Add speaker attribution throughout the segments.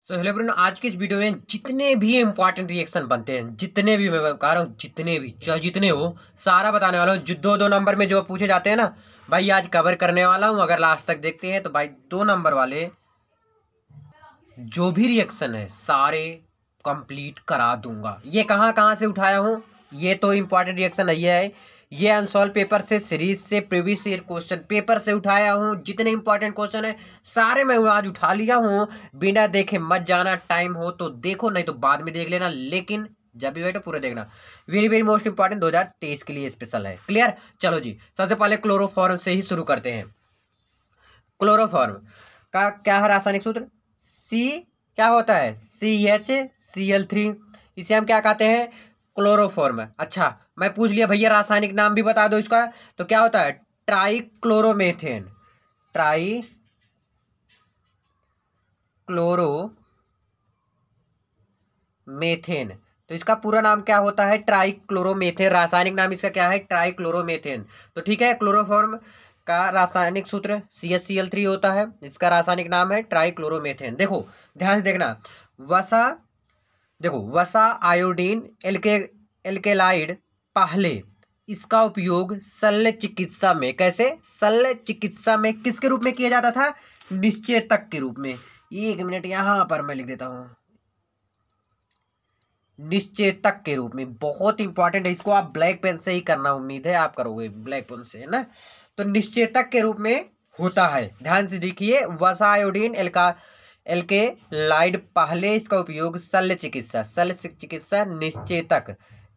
Speaker 1: Hello Bruno, आज की इस वीडियो में जितने भी इंपॉर्टेंट रिएक्शन बनते हैं, जितने भी मैं बता रहा हूँ, जितने भी चाहे जितने हो, सारा बताने वाला हूँ। जो दो दो नंबर में जो पूछे जाते हैं ना भाई, आज कवर करने वाला हूँ। अगर लास्ट तक देखते हैं तो भाई 2 नंबर वाले जो भी रिएक्शन है सारे कंप्लीट करा दूंगा। ये कहाँ कहाँ से उठाया हूँ, ये तो इम्पॉर्टेंट रिएक्शन है। ये अनसॉल्व पेपर से, सीरीज से, प्रीवियस ईयर क्वेश्चन पेपर से उठाया हूँ। जितने इंपॉर्टेंट क्वेश्चन है सारे मैं आज उठा लिया हूँ। बिना देखे मत जाना, टाइम हो तो देखो, नहीं तो बाद में देख लेना, लेकिन जब भी बैठो पूरा देखना। वेरी वेरी मोस्ट इंपॉर्टेंट 2023 के लिए स्पेशल है। क्लियर? चलो जी, सबसे पहले क्लोरोफॉर्म से ही शुरू करते हैं। क्लोरोफॉर्म का क्या है रासायनिक सूत्र? सी क्या होता है? CHCl3। इसे हम क्या कहते हैं? क्लोरोफॉर्म। अच्छा, मैं पूछ लिया भैया रासायनिक नाम भी बता दो इसका, तो क्या होता है? ट्राइक्लोरोमेथेन। ट्राइक्लोरोमेथेन। तो इसका पूरा नाम क्या होता है? ट्राइक्लोरोमेथेन। रासायनिक नाम इसका क्या है? ट्राइक्लोरोमेथेन। तो ठीक है, क्लोरोफॉर्म का रासायनिक सूत्र CHCl3 होता है। इसका रासायनिक नाम है ट्राइक्लोरोमेथेन। देखो ध्यान से देखना, वसा, देखो वसा आयोडीन एल्केलाइड पहले इसका उपयोग शल्य चिकित्सा में, कैसे? शल्य चिकित्सा में किसके रूप में किया जाता था? निश्चेतक के रूप में। 1 मिनट यहां पर मैं लिख देता हूं, निश्चेतक के रूप में। बहुत इंपॉर्टेंट है, इसको आप ब्लैक पेन से ही करना, उम्मीद है आप करोगे ब्लैक पेन से, है ना। तो निश्चेतक के रूप में होता है। ध्यान से देखिए, वसा आयोडीन एल्केलाइड पहले इसका उपयोग शल्य चिकित्सा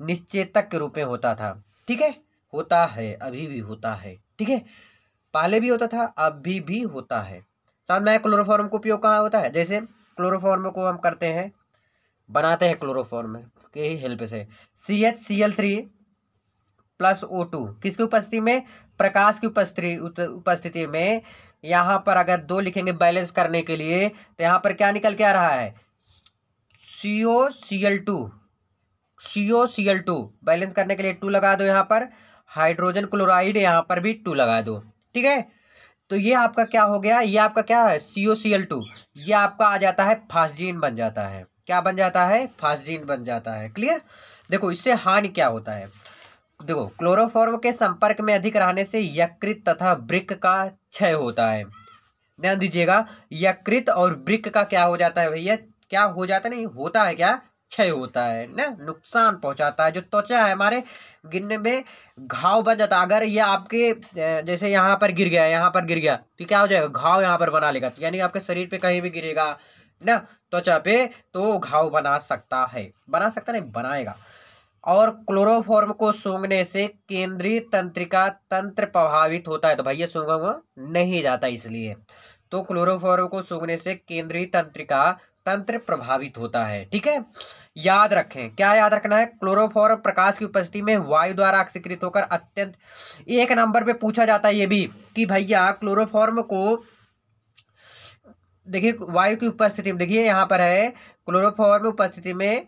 Speaker 1: निश्चेतक के रूप में होता था। ठीक है, होता है, अभी भी होता है। ठीक है, पहले भी होता था, अभी भी होता है। साथ में क्लोरोफॉर्म का उपयोग कहाँ होता है? जैसे क्लोरोफॉर्म को हम करते हैं, बनाते हैं क्लोरोफॉर्म के ही हेल्प से। CHCl3 प्लस O2 किसकी उपस्थिति में? प्रकाश की उपस्थिति में। यहाँ पर अगर 2 लिखेंगे बैलेंस करने के लिए, तो यहाँ पर क्या निकल के आ रहा है? CO Cl2 बैलेंस करने के लिए 2 लगा दो यहाँ पर। हाइड्रोजन क्लोराइड यहाँ पर भी 2 लगा दो। ठीक है, तो ये आपका क्या हो गया? ये आपका क्या है? COCl2। ये आपका आ जाता है फास्जीन बन जाता है। क्या बन जाता है? फास्जीन बन जाता है। क्लियर? देखो इससे हानि क्या होता है, देखो क्लोरोफॉर्म के संपर्क में अधिक रहने से यकृत तथा वृक्क का क्षय होता है। ध्यान दीजिएगा, यकृत और वृक्क का क्या हो जाता है भैया? क्या हो जाता है? नहीं होता है, क्या? क्षय होता है ना, नुकसान पहुंचाता है। जो त्वचा है हमारे, गिरने में घाव बन जाता है। अगर ये आपके जैसे यहाँ पर गिर गया, यहाँ पर गिर गया, तो क्या हो जाएगा? घाव यहाँ पर बना लेगा। यानी आपके शरीर पे कहीं भी गिरेगा ना त्वचा पे, तो घाव बना सकता है। बना सकता नहीं, बनाएगा। और क्लोरोफॉर्म को सूंघने से केंद्रीय तंत्रिका तंत्र प्रभावित होता है। तो भैया सूंघा नहीं जाता, इसलिए तो क्लोरोफॉर्म को सूंघने से केंद्रीय तंत्रिका तंत्र प्रभावित होता है। ठीक है, याद रखें, क्या याद रखना है? क्लोरोफॉर्म प्रकाश की उपस्थिति में वायु द्वारा ऑक्सीकृत होकर अत्यंत, 1 नंबर पे पूछा जाता है ये भी कि भैया क्लोरोफॉर्म को, देखिए वायु की उपस्थिति में, देखिए यहाँ पर है क्लोरोफॉर्म उपस्थिति में,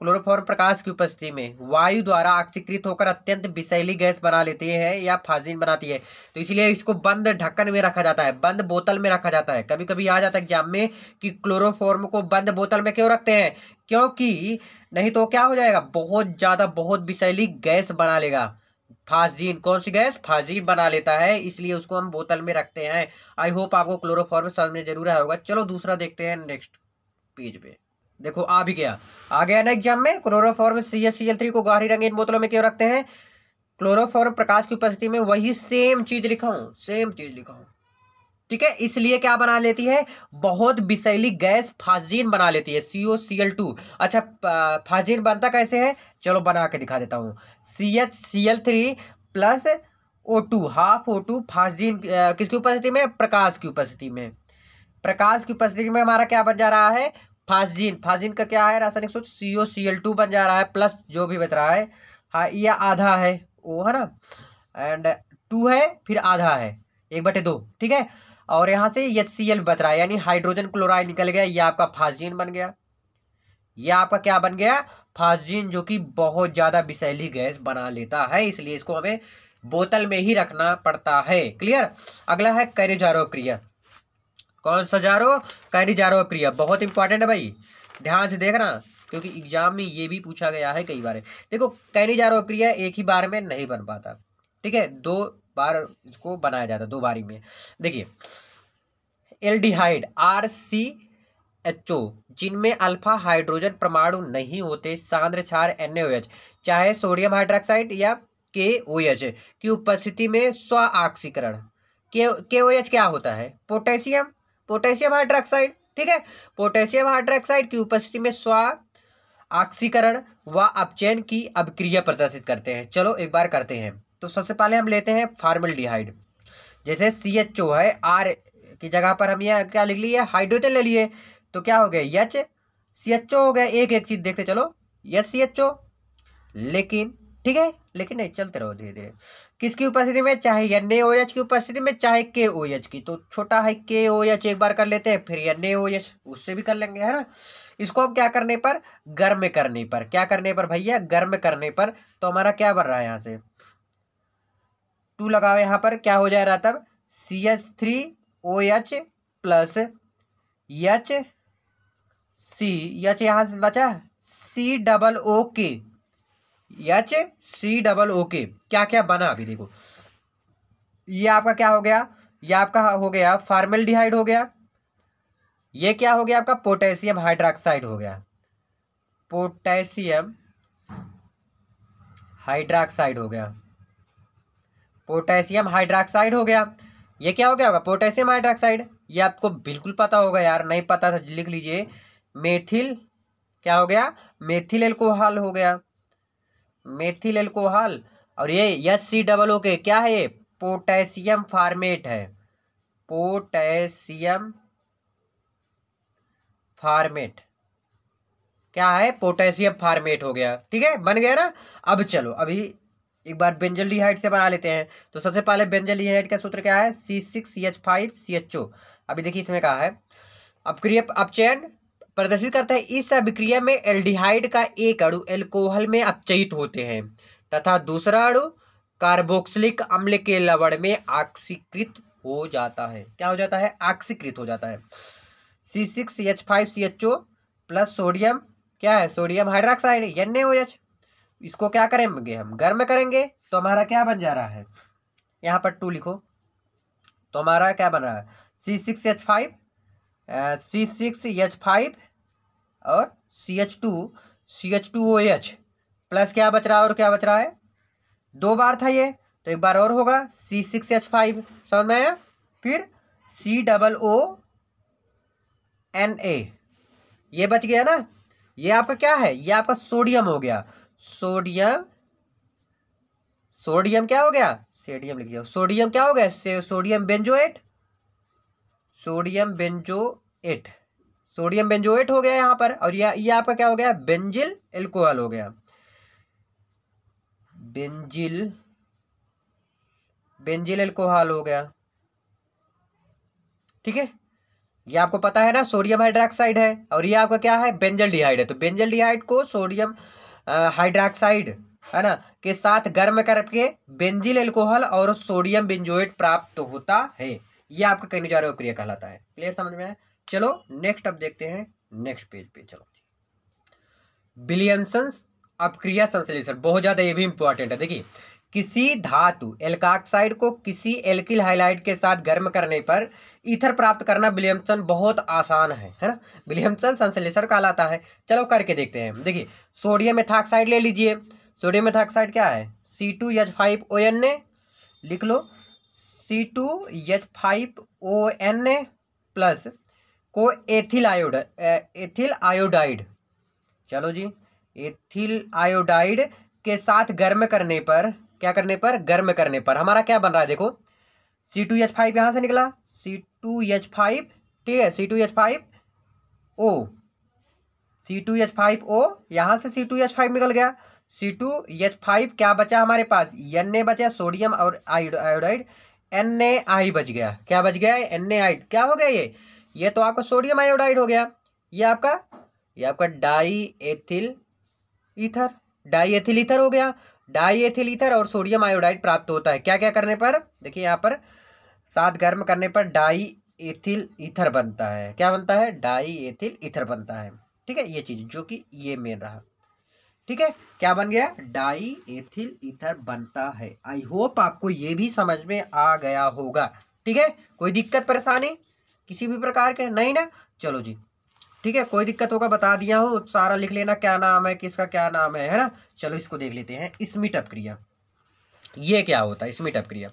Speaker 1: क्लोरोफॉर्म प्रकाश की उपस्थिति में वायु द्वारा ऑक्सीकृत होकर अत्यंत विषैली गैस बना लेती है या फाजिन बनाती है। तो इसलिए इसको बंद ढक्कन में रखा जाता है, बंद बोतल में रखा जाता है। कभी कभी आ जाता है एग्जाम में कि क्लोरोफॉर्म को बंद बोतल में क्यों रखते हैं? क्योंकि नहीं तो क्या हो जाएगा? बहुत ज्यादा, बहुत विषैली गैस बना लेगा। फाजिन, कौन सी गैस? फाजिन बना लेता है, इसलिए उसको हम बोतल में रखते हैं। आई होप आपको क्लोरोफॉर्म समझ में जरूर आया होगा। चलो दूसरा देखते हैं नेक्स्ट पेज पे। देखो आ भी गया, आ गया ना एग्जाम में। क्लोरोफॉर्म CHCl3 को गहरी रंगीन बोतलों में क्यों रखते हैं? क्लोरोफॉर्म प्रकाश की उपस्थिति में, वही सेम चीज लिखा हूं, सेम चीज लिखा हूं। ठीक है, इसलिए क्या बना लेती है? बहुत विषैली गैस फाजिन बना लेती है, COCl2। अच्छा, फाजिन बनता कैसे है? चलो बना के दिखा देता हूं। CHCl3 plus O2, half O2 फाजिन किसकी उपस्थिति में? प्रकाश की उपस्थिति में। प्रकाश की उपस्थिति में हमारा क्या बन जा रहा है? फास्जीन। फास्जीन का क्या है रासायनिक सूत्र? COCl2 बन जा रहा है, प्लस जो भी बच रहा है, हाँ ये आधा है, वो है ना, एंड 2 है, फिर आधा है, 1/2। ठीक है, और यहाँ से HCl बच रहा है, यानी हाइड्रोजन क्लोराइड निकल गया। ये आपका फास्जीन बन गया। ये आपका क्या बन गया? फास्जीन, जो कि बहुत ज्यादा विषैली गैस बना लेता है, इसलिए इसको हमें बोतल में ही रखना पड़ता है। क्लियर? अगला है कैरिजारो क्रिया। कौन सा जारो? कैनिजारो अक्रिया। बहुत इंपॉर्टेंट है भाई, ध्यान से देखना, क्योंकि एग्जाम में ये भी पूछा गया है कई बार। देखो कैनिजारो अक्रिया एक ही बार में नहीं बन पाता, ठीक है, 2 बार इसको बनाया जाता है, 2 बारी में। देखिए एल्डिहाइड RCHO जिनमें अल्फा हाइड्रोजन परमाणु नहीं होते, सांद्र क्षार NaOH चाहे सोडियम हाइड्रोक्साइड या KOH की उपस्थिति में स्व ऑक्सीकरण। KOH क्या होता है? पोटेशियम हाइड्रोक्साइड, ठीक है। पोटेशियम हाइड्रोक्साइड की उपस्थिति में स्व ऑक्सीकरण व अपचयन की अभिक्रिया प्रदर्शित करते हैं। चलो एक बार करते हैं। तो सबसे पहले हम लेते हैं फॉर्मल्डिहाइड। जैसे CHO है, R की जगह पर हम ये क्या लिख लिए? हाइड्रोजन ले लिए, तो क्या हो गया? HCHO हो गया। एक एक चीज देखते चलो, HCHO। लेकिन ठीक है, लेकिन नहीं, चलते रहो धीरे धीरे। किसकी उपस्थिति में? चाहे NaOH की उपस्थिति में, चाहे KOH की। तो छोटा है KOH एक बार कर लेते हैं, फिर NaOH उससे भी कर लेंगे, है ना। इसको हम क्या करने पर? गर्म करने पर। क्या करने पर भैया? गर्म करने पर। तो हमारा क्या बन रहा है? यहाँ से 2 लगाओ, यहाँ पर क्या हो जा रहा तब? CH3OH प्लस H यहाँ से बचा COOK, HCOOK। क्या क्या बना अभी देखो, ये आपका क्या हो गया? ये आपका हो गया फॉर्मल्डिहाइड हो गया। ये क्या हो गया आपका? पोटेशियम हाइड्रोक्साइड हो गया। पोटेशियम हाइड्रोक्साइड हो गया। पोटेशियम हाइड्रोक्साइड हो गया। ये क्या हो गया होगा? Potassium hydroxide. ये आपको बिल्कुल पता होगा यार, नहीं पता था लिख लीजिए। मेथिल क्या हो गया? मेथिल एल्कोहल हो गया, मेथिल एल्कोहल। और ये HCOOK क्या है? ये पोटेशियम फॉर्मेट है, पोटेशियम फॉर्मेट क्या है? पोटेशियम फॉर्मेट हो गया, ठीक है, बन गया ना। अब चलो अभी एक बार बेंजल्डिहाइड से बना लेते हैं। तो सबसे पहले बेंजल्डिहाइड का सूत्र क्या है? C6H5CHO। अभी देखिए इसमें कहा है अपचयन प्रदर्शित करता है। इस अभिक्रिया में एल्डिहाइड का एक अणु एल्कोहल में अपचयित होते हैं तथा दूसरा अणु कार्बोक्सिलिक अम्ल के लवण में ऑक्सीकृत हो जाता है। क्या हो जाता है? ऑक्सीकृत हो जाता है। C6H5CHO प्लस सोडियम क्या है? Sodium hydroxide NaOH। इसको क्या करेंगे? हम गर्म करेंगे। तो हमारा क्या बन जा रहा है? यहाँ पर 2 लिखो। तो हमारा क्या बन रहा है? C6H5 और CH2OH प्लस क्या बच रहा है? और क्या बच रहा है? 2 बार था ये, तो एक बार और होगा C6H5, समझ में आया। फिर COONA, ये बच गया ना। ये आपका क्या है? ये आपका सोडियम हो गया। सोडियम क्या हो गया? सोडियम लिख दिया। सोडियम क्या हो गया? सोडियम बेंजोएट, सोडियम बेंजोएट हो गया यहाँ पर। और ये आपका क्या हो गया? बेंजिल एल्कोहल हो गया, बेंजिल एल्कोहल हो गया, ठीक है। ये आपको पता है ना, सोडियम हाइड्रोक्साइड है। और ये आपका क्या है? बेंजल्डिहाइड है। तो बेंजल्डिहाइड को सोडियम हाइड्रोक्साइड है ना के साथ गर्म करके बेंजिल एल्कोहल और सोडियम बेंजोएट प्राप्त होता है। ये आपका कैनिजारो अक्रिया कहलाता है। क्लियर, समझ में आया? चलो नेक्स्ट अब देखते हैं नेक्स्ट पेज पे। चलो विलियमसन अपक्रिया संश्लेषण, बहुत ज्यादा ये भी इंपॉर्टेंट है। देखिए किसी धातु एल्काक्साइड को किसी एल्किल हाइलाइड के साथ गर्म करने पर ईथर प्राप्त करना विलियमसन बहुत आसान है ना। विलियमसन संश्लेषण कहलाता है। चलो करके देखते हैं। देखिए सोडियम एथॉक्साइड ले लीजिए। सोडियम एथॉक्साइड क्या है? C2H5ONA लिख लो। C2H5ONA प्लस को एथिल आयोडाइड, चलो जी, एथिल आयोडाइड के साथ गर्म करने पर, क्या करने पर? गर्म करने पर हमारा क्या बन रहा है? देखो C2H5 यहां से निकला, C2H5, ठीक है, C2H5O यहां से C2H5 निकल गया। C2H5 क्या बचा हमारे पास? Na बचा, सोडियम और आयोडाइड, NaI बच गया। क्या बच गया? NaI। क्या हो गया ये तो आपका सोडियम आयोडाइड हो गया। ये आपका डाई एथिल ईथर हो गया। डाई एथिल ईथर और सोडियम आयोडाइड प्राप्त होता है क्या क्या करने पर? देखिए यहाँ पर साथ गर्म करने पर डाई एथिल ईथर बनता है। क्या बनता है? डाई एथिल ईथर बनता है। ठीक है, ये चीज जो कि ये मेन रहा। ठीक है, क्या बन गया? डाई एथिल ईथर बनता है। आई होप आपको ये भी समझ में आ गया होगा। ठीक है, कोई दिक्कत परेशानी किसी भी प्रकार के नहीं ना? चलो जी, ठीक है, कोई दिक्कत होगा बता दिया हूँ, सारा लिख लेना क्या नाम है, किसका क्या नाम है ना? चलो इसको देख लेते हैं, स्मीट अप क्रिया। ये क्या होता है स्मीट अप क्रिया?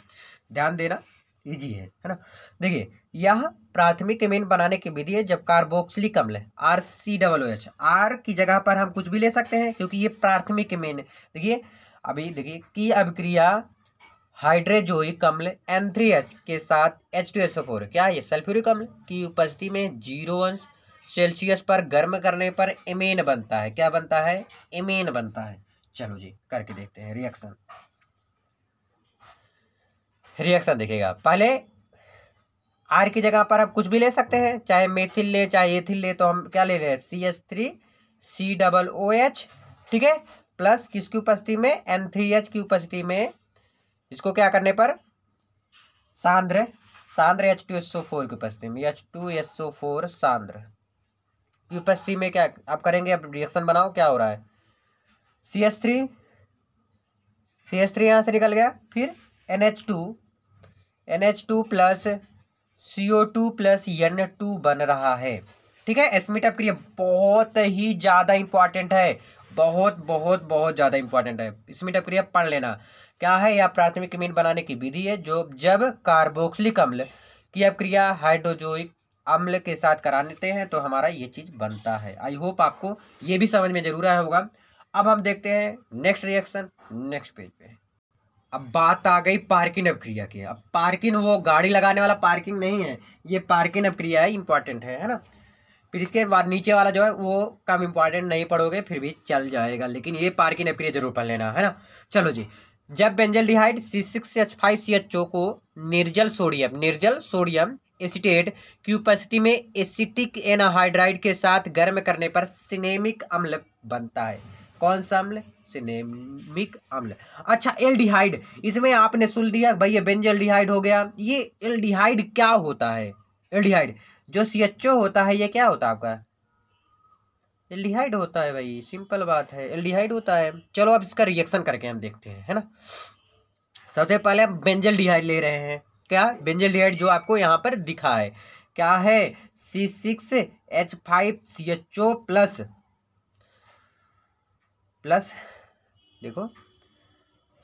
Speaker 1: ध्यान देना, इजी है ना? देखिए, यह प्राथमिक एमीन बनाने की विधि है जब कार्बोक्सिलिक अम्ल RCOOH, आर की जगह पर हम कुछ भी ले सकते हैं क्योंकि ये प्राथमिक एमीन है। देखिए अभी देखिए की अभिक्रिया हाइड्रोजोइक अम्ल N3H के साथ H2SO4, क्या ये सल्फ्यूरिक अम्ल की उपस्थिति में 0 अंश सेल्सियस पर गर्म करने पर एमीन बनता है। क्या बनता है? एमीन बनता है। चलो जी करके देखते हैं रिएक्शन। रिएक्शन देखिएगा, पहले आर की जगह पर आप कुछ भी ले सकते हैं, चाहे मेथिल ले चाहे एथिल ले, तो हम क्या ले रहे हैं? CH3COOH। ठीक है, प्लस किसकी उपस्थिति में? N3H की उपस्थिति में। इसको क्या करने पर? सांद्र H2SO4 की उपस्थिति में, H2SO4 सांद्र की उपस्थिति में क्या आप करेंगे? अब रिएक्शन बनाओ, क्या हो रहा है? CH3 यहां से निकल गया, फिर NH2 plus CO2 plus N2 बन रहा है। ठीक है, स्मीट अप क्रिया बहुत ही ज्यादा इंपॉर्टेंट है, बहुत बहुत बहुत ज्यादा इंपॉर्टेंट है। स्मीट अप क्रिया पढ़ लेना। क्या है? यह प्राथमिक एमीन बनाने की विधि है जो जब कार्बोक्सिलिक अम्ल की अपक्रिया हाइड्रोजोइक अम्ल के साथ कराते हैं तो हमारा ये चीज बनता है। आई होप आपको ये भी समझ में जरूर आया होगा। अब हम देखते हैं नेक्स्ट रिएक्शन, नेक्स्ट पेज पे। अब बात आ गई पार्किन अपक्रिया की। अब पार्किन वो गाड़ी लगाने वाला पार्किंग नहीं है, ये पार्किन अपक्रिया है, इंपॉर्टेंट है ना? फिर इसके बाद नीचे वाला जो है वो कम इंपॉर्टेंट, नहीं पढ़ोगे फिर भी चल जाएगा, लेकिन ये पार्किन अपक्रिया जरूर पढ़ लेना है ना? चलो जी, जब बेंजल्डिहाइड C6H5CHO को निर्जल सोडियम एसीटेट की उपस्थिति में एसिटिक एनाहाइड्राइड के साथ गर्म करने पर सिनेमिक अम्ल बनता है। कौन सा अम्ल? सिनेमिक अम्ल। अच्छा, एल्डिहाइड, इसमें आपने सुन दिया भाई ये बेंजल्डिहाइड हो गया। ये एल्डिहाइड क्या होता है? एल्डिहाइड जो CHO होता है ये क्या होता है आपका? एल्डिहाइड होता है भाई, सिंपल बात है, एल्डिहाइड होता है। चलो अब इसका रिएक्शन करके हम देखते हैं, है ना? सबसे पहले हम बेंजल्डिहाइड ले रहे हैं। क्या? बेंजल्डिहाइड जो आपको यहाँ पर दिखा है क्या है? C6H5CHO प्लस देखो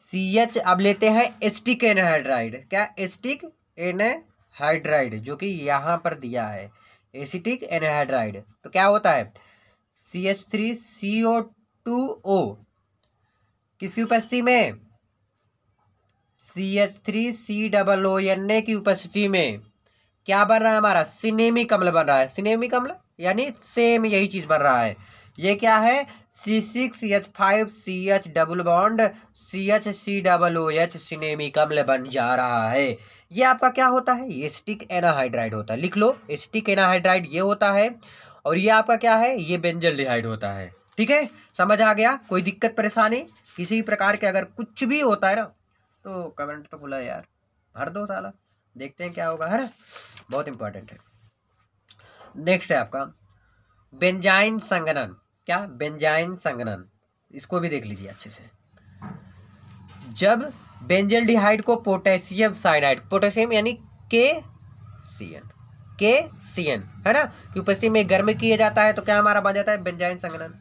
Speaker 1: CH। अब लेते हैं एसिटिक एनहाइड्राइड। क्या? एसिटिक एनहाइड्राइड जो कि यहाँ पर दिया है, एसिटिक एनहाइड्राइड। तो क्या होता है? CH3CO2O किसकी उपस्थिति में? CH3COONA की उपस्थिति में क्या बन रहा है हमारा? सिनेमिक अम्ल बन रहा है। सिनेमिक अम्ल यानी सेम यही चीज बन रहा है। ये क्या है? C6H5CH double bond CHCOOH cinnamic अम्ल बन जा रहा है। ये आपका क्या होता है? एसिटिक एनाहाइड्राइड होता है। लिख लो, एसिटिक एनाहाइड्राइड ये होता है, और ये आपका क्या है? ये बेंजल्डिहाइड होता है। ठीक है, समझ आ गया? कोई दिक्कत परेशानी किसी भी प्रकार के अगर कुछ भी होता है ना तो कमेंट तो खुला यार, भर दो साला, देखते हैं क्या होगा, है ना? बहुत इंपॉर्टेंट है। नेक्स्ट है आपका बेंजाइन संघनन। क्या? बेंजाइन संघनन, इसको भी देख लीजिए अच्छे से। जब बेंजल्डिहाइड को पोटेशियम साइनाइड, पोटेशियम यानी KCN है ना, की उपस्थिति में गर्म किया जाता है तो क्या हमारा बन जाता है? बेंजाइन संघनन।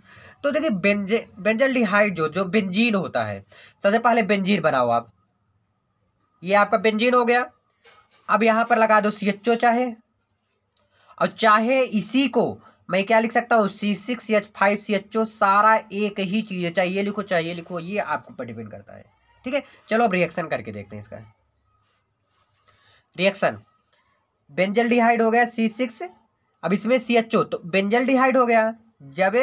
Speaker 1: तो देखिए बेंजल्डिहाइड जो बेंजीन होता है, सबसे पहले बेंजीन बनाओ आप। ये आपका बेंजीन हो गया। अब यहां पर लगा दो CHO चाहे, और चाहे इसी को मैं क्या लिख सकता हूँ? C6H5CHO, सारा एक ही चीज है, चाहे ये लिखो चाहे ये लिखो, ये आपके ऊपर डिपेंड करता है। ठीक है, चलो अब रिएक्शन करके देखते हैं इसका। रिएक्शन, बेंजल्डिहाइड हो गया C6, अब इसमें CHO, तो बेंजल्डिहाइड हो गया। जब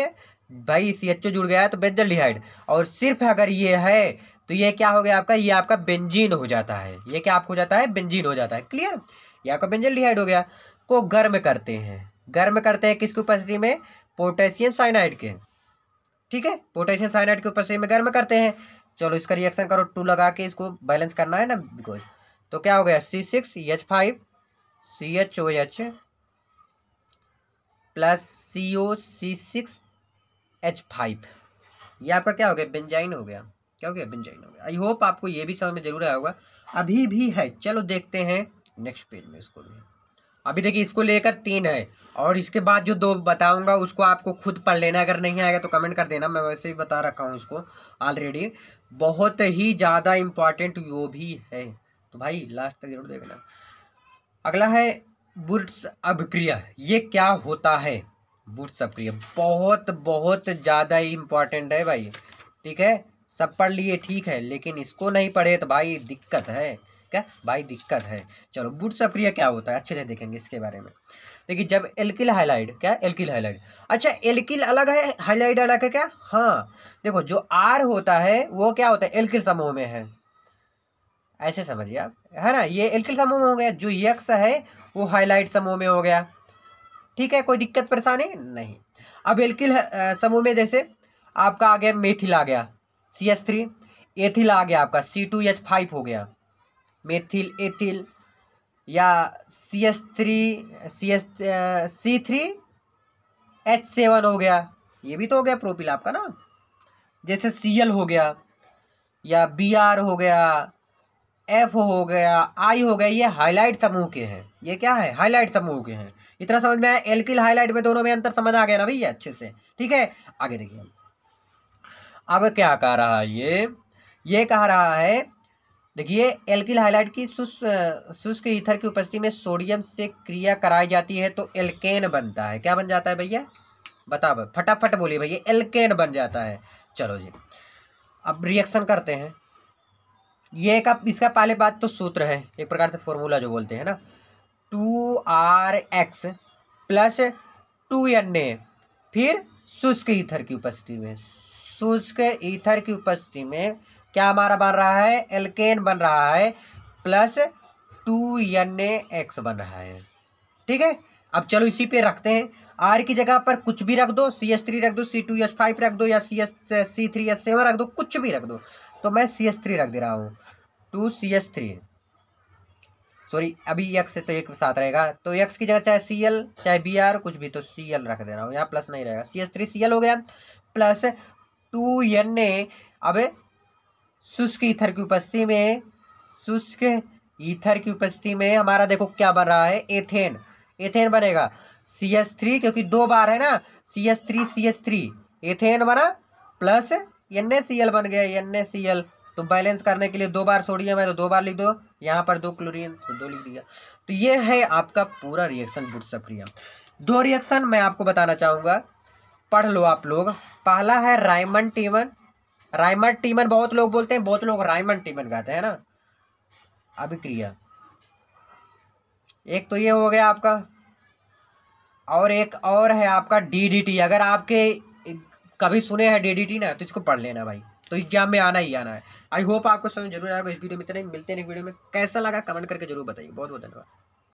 Speaker 1: भाई CHO जुड़ गया है तो बेंजल्डिहाइड, और सिर्फ अगर ये है तो ये क्या हो गया आपका? ये आपका बेंजीन हो जाता है। ये क्या आपको हो जाता है? बेंजीन हो जाता है। क्लियर? ये आपका बेंजल्डिहाइड हो गया। को गर्म करते हैं किसकी उपस्थिति में? पोटेशियम साइनाइड के। ठीक है, पोटेशियम साइनाइड की उपस्थिति में गर्म करते हैं। चलो इसका रिएक्शन करो, 2 लगा के इसको बैलेंस करना है ना बिकॉज। तो क्या हो गया? C6H5 CHOH प्लस COC6H5, ये आपका क्या हो गया, बेंजाइन हो गया। क्या हो गया, बेंजाइन हो गया। आई होप आपको ये भी समझ में जरूर आया होगा। अभी भी है, चलो देखते हैं नेक्स्ट पेज में इसको भी। अभी देखिए इसको लेकर 3 है, और इसके बाद जो 2 बताऊंगा उसको आपको खुद पढ़ लेना। अगर नहीं आएगा तो कमेंट कर देना, मैं वैसे ही बता रखा हूँ उसको ऑलरेडी। बहुत ही ज़्यादा इम्पॉर्टेंट वो भी है, तो भाई लास्ट तक जरूर देखना। अगला है वुड्स अभिक्रिया। ये क्या होता है वुड्स अभिक्रिया? बहुत बहुत ज़्यादा ही इम्पॉर्टेंट है भाई, ठीक है। सब पढ़ लिए ठीक है, लेकिन इसको नहीं पढ़े तो भाई दिक्कत है। क्या भाई, दिक्कत है। चलो वुड्स अभिक्रिया क्या होता है अच्छे से देखेंगे इसके बारे में। देखिए जब एल्किल हाइलाइड, क्या एल्किल हाइलाइड, अच्छा एल्किल अलग है, हाइलाइड अलग है क्या? हाँ, देखो जो आर होता है वो क्या होता है, एल्किल समूह में है, ऐसे समझिए आप, है ना। ये एल्किल समूह में हो गया। जो यक्स है वो हाइलाइट समूह में हो गया, ठीक है। कोई दिक्कत परेशानी नहीं। अब एल्किल समूह में जैसे आपका आ गया मेथिल आ गया CH3, एथिल आ गया आपका C2H5 हो गया, मेथिल एथिल, या C3H7 हो गया, ये भी तो हो गया प्रोपिल आपका ना। जैसे Cl हो गया, या Br हो गया, F हो गया, I हो गया, ये हाईलाइट समूह के हैं। ये क्या है, हाईलाइट समूह के हैं। इतना समझ में आया? एल्किल हाईलाइट में दोनों में अंतर समझ आ गया ना भैया अच्छे से, ठीक है। आगे देखिए अब क्या कह रहा है ये कह रहा है, देखिए एल्किल हाइलाइट की शुष्क ईथर की उपस्थिति में सोडियम से क्रिया कराई जाती है तो एल्केन बनता है। क्या बन जाता है भैया, बताओ फटाफट बोलिए भैया, एल्केन बन जाता है। चलो जी अब रिएक्शन करते हैं। ये का इसका पहले बात तो सूत्र है, एक प्रकार से फॉर्मूला जो बोलते हैं ना, 2RX प्लस 2Na, फिर शुष्क ईथर की उपस्थिति में, शुष्क ईथर की उपस्थिति में क्या हमारा बन रहा है, एल्केन बन रहा है, प्लस 2NaX बन रहा है, ठीक है। अब चलो इसी पे रखते हैं, आर की जगह पर कुछ भी रख दो, CH3 रख दो, C2H5 रख दो, या C3H7 रख दो, कुछ भी रख दो। तो मैं CH3 रख दे रहा हूँ, 2CH3, सॉरी अभी X से तो एक साथ रहेगा, तो X की जगह चाहे Cl चाहे Br कुछ भी, तो Cl रख दे रहा हूँ, यहाँ प्लस नहीं रहेगा। CH3Cl हो गया, प्लस 2Na। अब शुष्क ईथर की उपस्थिति में, शुष्क ईथर की उपस्थिति में हमारा देखो क्या बन रहा है, एथेन, एथेन बनेगा। CH3 क्योंकि 2 बार है ना, CH3 एथेन बना, प्लस NaCl बन गया, NaCl। तो बैलेंस करने के लिए 2 बार सोडियम है तो 2 बार लिख दो, यहाँ पर 2 क्लोरीन तो 2 लिख दिया। तो ये है आपका पूरा रिएक्शन वुड्स अभिक्रिया। 2 रिएक्शन मैं आपको बताना चाहूँगा, पढ़ लो आप लोग। पहला है रायमंड टीमन, रायमंड टीमन बहुत लोग बोलते हैं, बहुत लोग रायमंड टीमन कहते हैं ना, अभिक्रिया। एक तो ये हो गया आपका, और एक और है आपका DDT। अगर आपके कभी सुने हैं DDT ना, तो इसको पढ़ लेना भाई, तो एग्जाम में आना ही आना है। आई होप आपको समझ जरूर आएगा। इस वीडियो में इतना ही, मिलते हैं एक वीडियो में। कैसा लगा कमेंट करके जरूर बताइए। बहुत बहुत धन्यवाद।